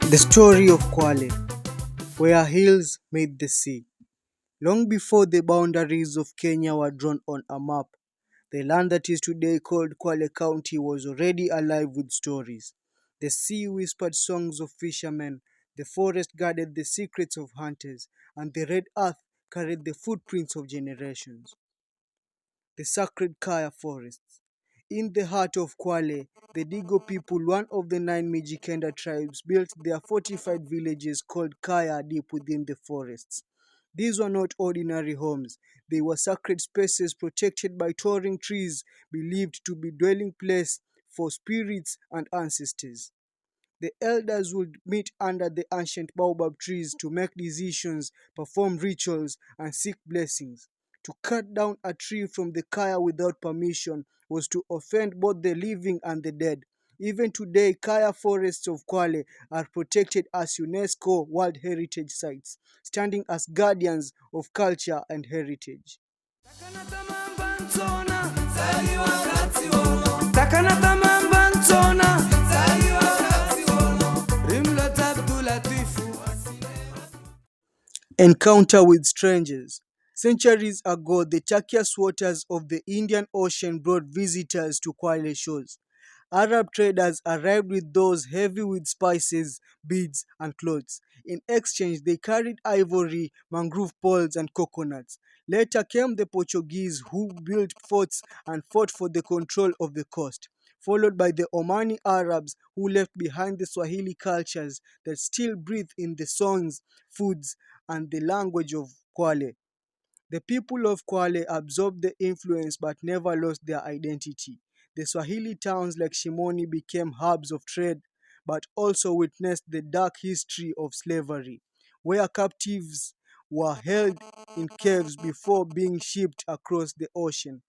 The story of Kwale, where hills made the sea. Long before the boundaries of Kenya were drawn on a map, the land that is today called Kwale County was already alive with stories. The sea whispered songs of fishermen, the forest guarded the secrets of hunters, and the red earth carried the footprints of generations. The sacred Kaya forests. In the heart of Kwale, the Digo people, one of the 9 Mijikenda tribes, built their fortified villages called Kaya deep within the forests. These were not ordinary homes. They were sacred spaces protected by towering trees, believed to be dwelling place for spirits and ancestors. The elders would meet under the ancient baobab trees to make decisions, perform rituals, and seek blessings. To cut down a tree from the Kaya without permission was to offend both the living and the dead. Even today, Kaya forests of Kwale are protected as UNESCO World Heritage Sites, standing as guardians of culture and heritage. Encounter with strangers. Centuries ago, the turquoise waters of the Indian Ocean brought visitors to Kwale shores. Arab traders arrived with those heavy with spices, beads, and clothes. In exchange, they carried ivory, mangrove poles, and coconuts. Later came the Portuguese, who built forts and fought for the control of the coast, followed by the Omani Arabs, who left behind the Swahili cultures that still breathe in the songs, foods, and the language of Kwale. The people of Kwale absorbed the influence but never lost their identity. The Swahili towns like Shimoni became hubs of trade, but also witnessed the dark history of slavery, where captives were held in caves before being shipped across the ocean.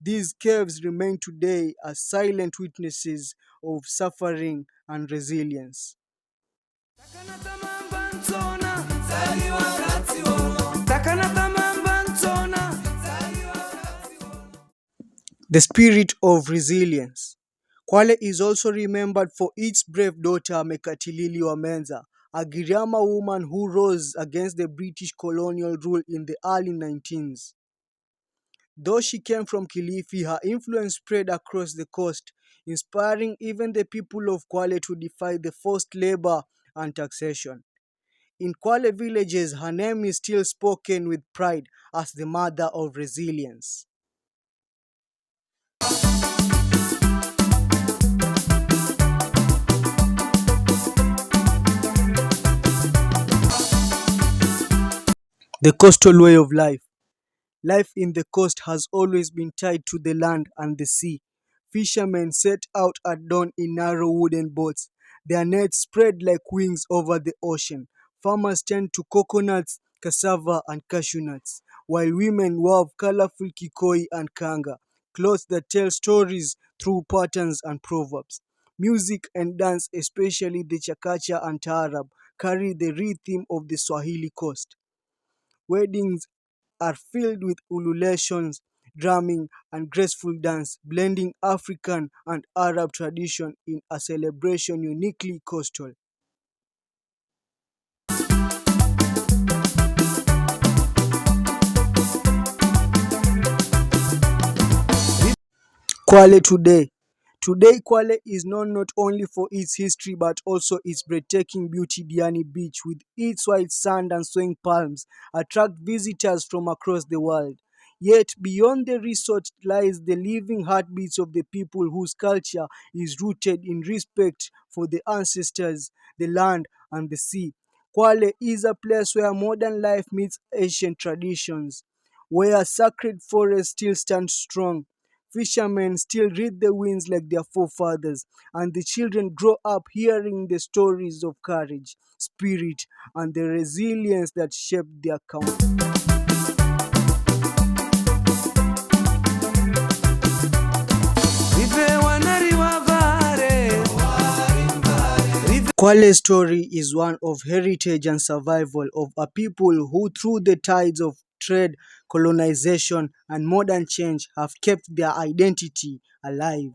These caves remain today as silent witnesses of suffering and resilience. The spirit of resilience. Kwale is also remembered for its brave daughter Mekatilili or Menza, a Giriama woman who rose against the British colonial rule in the early 19th. Though she came from Kilifi, her influence spread across the coast, inspiring even the people of Kwale to defy the forced labor and taxation. In Kwale villages, her name is still spoken with pride as the mother of resilience. The coastal way of life. Life in the coast has always been tied to the land and the sea. Fishermen set out at dawn in narrow wooden boats, their nets spread like wings over the ocean. Farmers tend to coconuts, cassava, and cashew nuts, while women wove colorful kikoi and kanga, clothes that tell stories through patterns and proverbs. Music and dance, especially the chakacha and taarab, carry the rhythm of the Swahili coast. Weddings are filled with ululations, drumming, and graceful dance, blending African and Arab tradition in a celebration uniquely coastal. Kwale today. Today, Kwale is known not only for its history but also its breathtaking beauty. Diani Beach, with its white sand and swaying palms, attract visitors from across the world. Yet, beyond the resort lies the living heartbeats of the people whose culture is rooted in respect for the ancestors, the land, and the sea. Kwale is a place where modern life meets ancient traditions, where sacred forests still stand strong. Fishermen still read the winds like their forefathers, and the children grow up hearing the stories of courage, spirit, and the resilience that shaped their country. Kwale's story is one of heritage and survival of a people who, through the tides of trade, colonization, and modern change, have kept their identity alive.